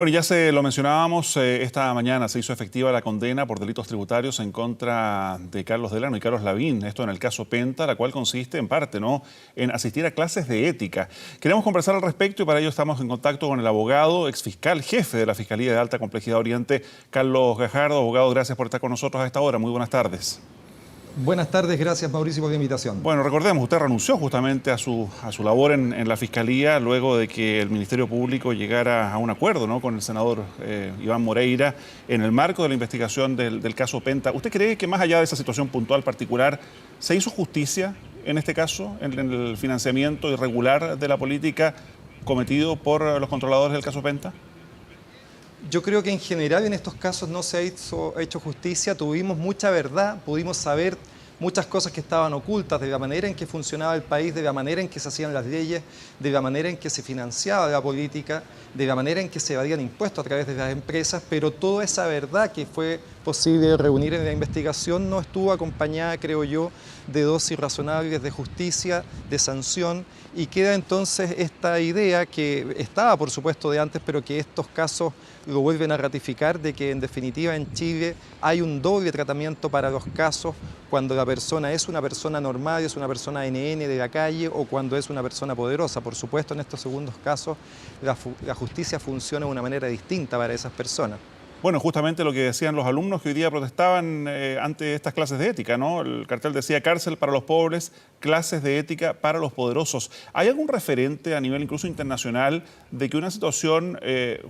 Bueno, ya se lo mencionábamos, esta mañana se hizo efectiva la condena por delitos tributarios en contra de Carlos Delano y Carlos Lavín, esto en el caso Penta, la cual consiste en parte, ¿no?, en asistir a clases de ética. Queremos conversar al respecto y para ello estamos en contacto con el abogado, exfiscal, jefe de la Fiscalía de Alta Complejidad Oriente, Carlos Gajardo. Abogado, gracias por estar con nosotros a esta hora. Muy buenas tardes. Buenas tardes, gracias Mauricio por la invitación. Bueno, recordemos, usted renunció justamente a su labor en la Fiscalía luego de que el Ministerio Público llegara a un acuerdo, ¿no?, con el senador Iván Moreira en el marco de la investigación del caso Penta. ¿Usted cree que más allá de esa situación puntual particular, se hizo justicia en este caso, en el financiamiento irregular de la política cometido por los controladores del caso Penta? Yo creo que en general en estos casos no se ha hecho justicia, tuvimos mucha verdad, pudimos saber muchas cosas que estaban ocultas de la manera en que funcionaba el país, de la manera en que se hacían las leyes, de la manera en que se financiaba la política, de la manera en que se evadían impuestos a través de las empresas, pero toda esa verdad que fue posible reunir en la investigación no estuvo acompañada, creo yo, de dosis razonables de justicia, de sanción, y queda entonces esta idea que estaba, por supuesto, de antes, pero que estos casos lo vuelven a ratificar, de que en definitiva en Chile hay un doble tratamiento para los casos cuando la persona es una persona normal, es una persona NN de la calle o cuando es una persona poderosa. Por supuesto, en estos segundos casos la justicia funciona de una manera distinta para esas personas. Bueno, justamente lo que decían los alumnos que hoy día protestaban ante estas clases de ética, ¿no? El cartel decía cárcel para los pobres, clases de ética para los poderosos. ¿Hay algún referente a nivel incluso internacional de que una situación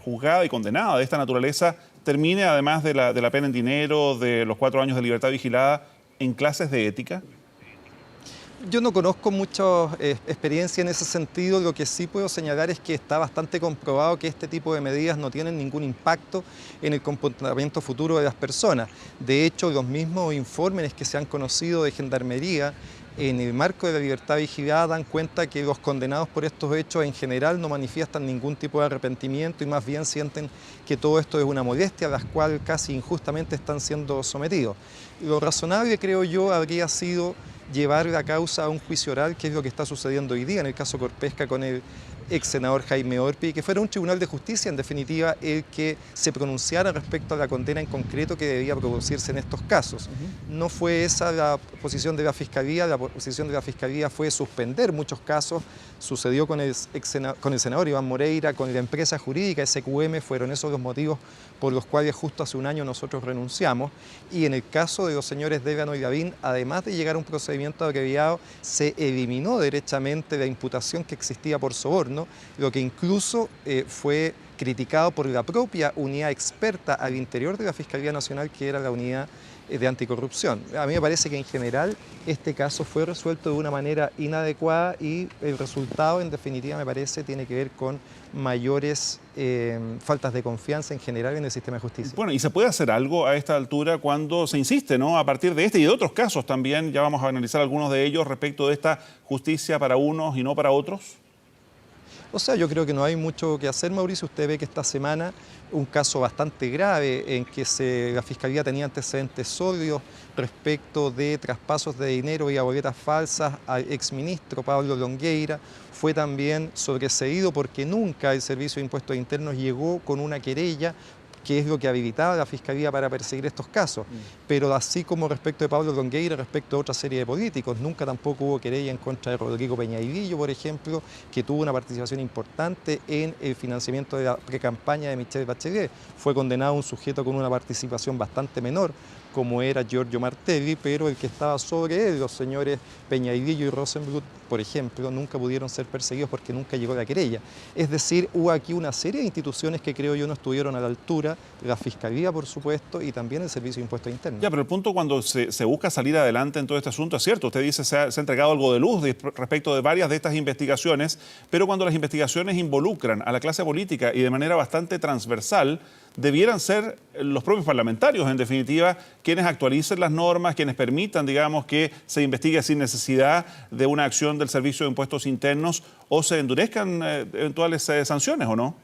juzgada y condenada de esta naturaleza termine, además de la pena en dinero, de los 4 años de libertad vigilada, en clases de ética? Yo no conozco mucha experiencia en ese sentido. Lo que sí puedo señalar es que está bastante comprobado que este tipo de medidas no tienen ningún impacto en el comportamiento futuro de las personas. De hecho, los mismos informes que se han conocido de Gendarmería en el marco de la libertad vigilada dan cuenta que los condenados por estos hechos en general no manifiestan ningún tipo de arrepentimiento y más bien sienten que todo esto es una molestia a la cual casi injustamente están siendo sometidos. Lo razonable, creo yo, habría sido llevar la causa a un juicio oral, que es lo que está sucediendo hoy día en el caso Corpesca con el ex senador Jaime Orpi, que fuera un tribunal de justicia, en definitiva, el que se pronunciara respecto a la condena en concreto que debía producirse en estos casos. No fue esa la posición de la posición de la Fiscalía fue suspender muchos casos. Sucedió con el senador Iván Moreira, con la empresa jurídica SQM, fueron esos los motivos por los cuales justo hace un año nosotros renunciamos. Y en el caso de los señores Delano y Lavín, además de llegar a un procedimiento abreviado, se eliminó derechamente la imputación que existía por soborno, lo que incluso fue criticado por la propia unidad experta al interior de la Fiscalía Nacional, que era la unidad de anticorrupción. A mí me parece que en general este caso fue resuelto de una manera inadecuada y el resultado, en definitiva, me parece, tiene que ver con mayores faltas de confianza en general en el sistema de justicia. Bueno, ¿y se puede hacer algo a esta altura cuando se insiste, ¿no?, a partir de este y de otros casos también? Ya vamos a analizar algunos de ellos respecto de esta justicia para unos y no para otros. O sea, yo creo que no hay mucho que hacer, Mauricio. Usted ve que esta semana un caso bastante grave en que la Fiscalía tenía antecedentes sólidos respecto de traspasos de dinero y boletas falsas al exministro Pablo Longueira fue también sobreseído porque nunca el Servicio de Impuestos Internos llegó con una querella, que es lo que habilitaba la Fiscalía para perseguir estos casos. Pero así como respecto de Pablo Longueira, respecto a otra serie de políticos, nunca tampoco hubo querella en contra de Rodrigo Peñailillo, por ejemplo, que tuvo una participación importante en el financiamiento de la precampaña de Michelle Bachelet. Fue condenado un sujeto con una participación bastante menor, como era Giorgio Martelli, pero el que estaba sobre él, los señores Peñailillo y Rosenbluth, por ejemplo, nunca pudieron ser perseguidos porque nunca llegó la querella. Es decir, hubo aquí una serie de instituciones que creo yo no estuvieron a la altura, la Fiscalía, por supuesto, y también el Servicio de Impuestos Internos. Ya, pero el punto cuando se busca salir adelante en todo este asunto es cierto. Usted dice se ha entregado algo de luz respecto de varias de estas investigaciones, pero cuando las investigaciones involucran a la clase política y de manera bastante transversal, debieran ser los propios parlamentarios, en definitiva, quienes actualicen las normas, quienes permitan, digamos, que se investigue sin necesidad de una acción del Servicio de Impuestos Internos o se endurezcan eventuales sanciones, ¿o no?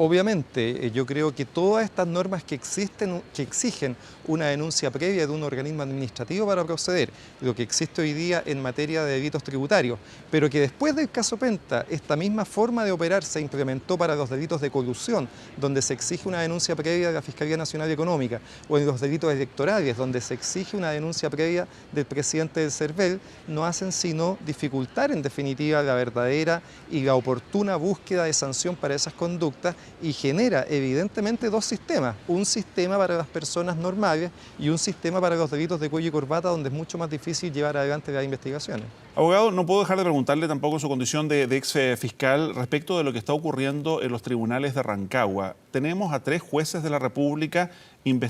Obviamente, yo creo que todas estas normas que existen, que exigen una denuncia previa de un organismo administrativo para proceder, lo que existe hoy día en materia de delitos tributarios, pero que después del caso Penta, esta misma forma de operar se implementó para los delitos de colusión, donde se exige una denuncia previa de la Fiscalía Nacional Económica, o en los delitos electorales, donde se exige una denuncia previa del presidente del CERVEL, no hacen sino dificultar en definitiva la verdadera y la oportuna búsqueda de sanción para esas conductas, y genera evidentemente dos sistemas, un sistema para las personas normales y un sistema para los delitos de cuello y corbata, donde es mucho más difícil llevar adelante las investigaciones. Abogado, no puedo dejar de preguntarle tampoco en su condición de ex fiscal respecto de lo que está ocurriendo en los tribunales de Rancagua. Tenemos a 3 jueces de la República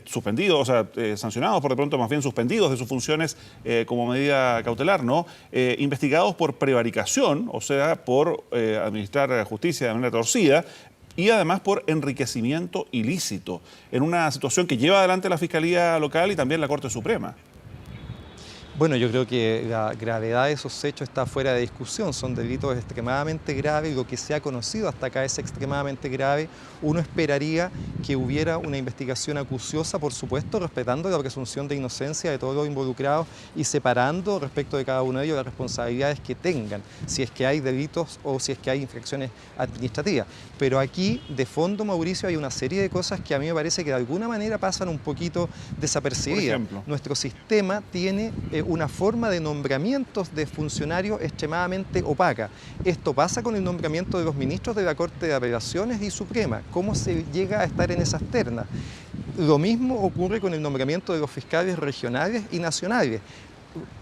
suspendidos, o sea, sancionados, por de pronto más bien suspendidos de sus funciones como medida cautelar, ¿no? Investigados por prevaricación, o sea, por administrar justicia de manera torcida, y además por enriquecimiento ilícito, en una situación que lleva adelante la Fiscalía Local y también la Corte Suprema. Bueno, yo creo que la gravedad de esos hechos está fuera de discusión, son delitos extremadamente graves y lo que se ha conocido hasta acá es extremadamente grave. Uno esperaría que hubiera una investigación acuciosa, por supuesto, respetando la presunción de inocencia de todos los involucrados y separando respecto de cada uno de ellos las responsabilidades que tengan, si es que hay delitos o si es que hay infracciones administrativas. Pero aquí, de fondo, Mauricio, hay una serie de cosas que a mí me parece que de alguna manera pasan un poquito desapercibidas. Por ejemplo, nuestro sistema tiene una forma de nombramientos de funcionarios extremadamente opaca. Esto pasa con el nombramiento de los ministros de la Corte de Apelaciones y Suprema. ¿Cómo se llega a estar en esas ternas? Lo mismo ocurre con el nombramiento de los fiscales regionales y nacionales.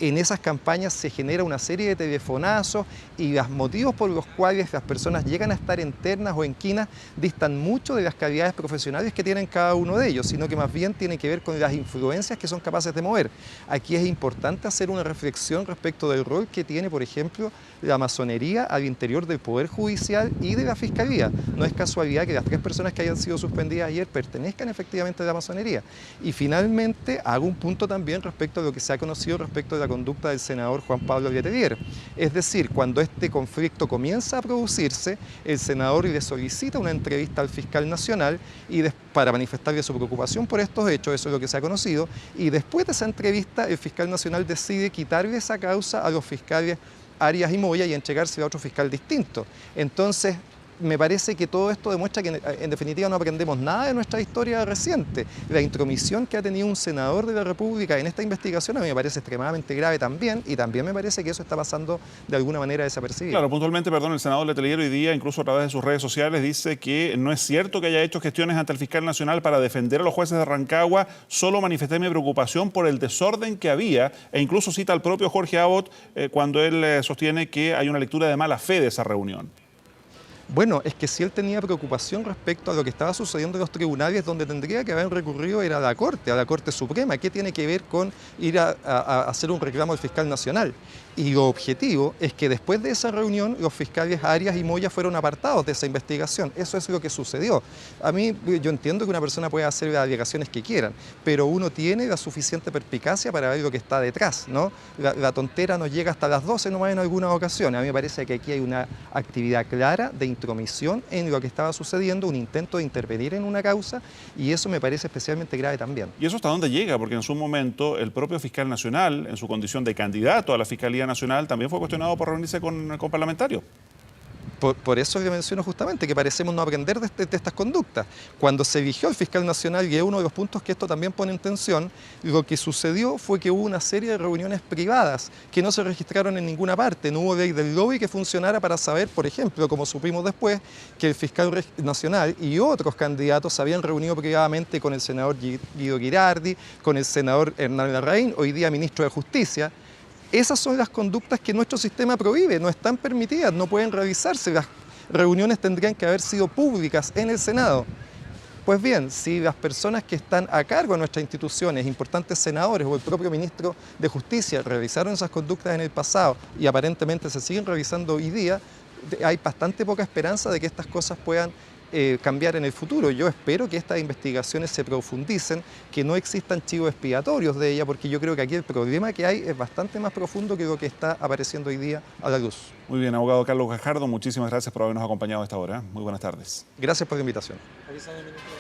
En esas campañas se genera una serie de telefonazos y los motivos por los cuales las personas llegan a estar en ternas o en quinas distan mucho de las calidades profesionales que tienen cada uno de ellos, sino que más bien tiene que ver con las influencias que son capaces de mover. Aquí es importante hacer una reflexión respecto del rol que tiene, por ejemplo, la masonería al interior del Poder Judicial y de la Fiscalía. No es casualidad que las 3 personas que hayan sido suspendidas ayer pertenezcan efectivamente a la masonería. Y finalmente hago un punto también respecto a lo que se ha conocido respecto de la conducta del senador Juan Pablo Letelier. Es decir, cuando este conflicto comienza a producirse, el senador le solicita una entrevista al fiscal nacional para manifestarle su preocupación por estos hechos, eso es lo que se ha conocido, y después de esa entrevista el fiscal nacional decide quitarle esa causa a los fiscales Arias y Moya y entregársela a otro fiscal distinto. Entonces, me parece que todo esto demuestra que en definitiva no aprendemos nada de nuestra historia reciente. La intromisión que ha tenido un senador de la República en esta investigación a mí me parece extremadamente grave también, y también me parece que eso está pasando de alguna manera desapercibido. Claro, puntualmente, perdón, el senador Letelier hoy día, incluso a través de sus redes sociales, dice que no es cierto que haya hecho gestiones ante el fiscal nacional para defender a los jueces de Rancagua, solo manifesté mi preocupación por el desorden que había, e incluso cita al propio Jorge Abot cuando él sostiene que hay una lectura de mala fe de esa reunión. Bueno, es que si él tenía preocupación respecto a lo que estaba sucediendo en los tribunales, donde tendría que haber recurrido era a la Corte Suprema. ¿Qué tiene que ver con ir a hacer un reclamo al fiscal nacional? Y lo objetivo es que después de esa reunión los fiscales Arias y Moya fueron apartados de esa investigación. Eso es lo que sucedió. A mí, yo entiendo que una persona puede hacer las alegaciones que quieran, pero uno tiene la suficiente perspicacia para ver lo que está detrás, ¿no? La tontera nos llega hasta las 12 nomás en algunas ocasiones. A mí me parece que aquí hay una actividad clara de intromisión en lo que estaba sucediendo, un intento de intervenir en una causa, y eso me parece especialmente grave también. ¿Y eso hasta dónde llega? Porque en su momento el propio fiscal nacional, en su condición de candidato a la Fiscalía Nacional, también fue cuestionado por reunirse con parlamentarios. Por eso le menciono justamente que parecemos no aprender de estas conductas. Cuando se eligió el fiscal nacional, y es uno de los puntos que esto también pone en tensión, lo que sucedió fue que hubo una serie de reuniones privadas que no se registraron en ninguna parte. No hubo ley del lobby que funcionara para saber, por ejemplo, como supimos después, que el fiscal nacional y otros candidatos se habían reunido privadamente con el senador Guido Girardi, con el senador Hernán Larraín, hoy día ministro de Justicia. Esas son las conductas que nuestro sistema prohíbe, no están permitidas, no pueden realizarse. Las reuniones tendrían que haber sido públicas en el Senado. Pues bien, si las personas que están a cargo de nuestras instituciones, importantes senadores o el propio ministro de Justicia, realizaron esas conductas en el pasado y aparentemente se siguen realizando hoy día, hay bastante poca esperanza de que estas cosas puedan cambiar en el futuro. Yo espero que estas investigaciones se profundicen, que no existan chivos expiatorios de ella, porque yo creo que aquí el problema que hay es bastante más profundo que lo que está apareciendo hoy día a la luz. Muy bien, abogado Carlos Gajardo, muchísimas gracias por habernos acompañado a esta hora. Muy buenas tardes. Gracias por la invitación.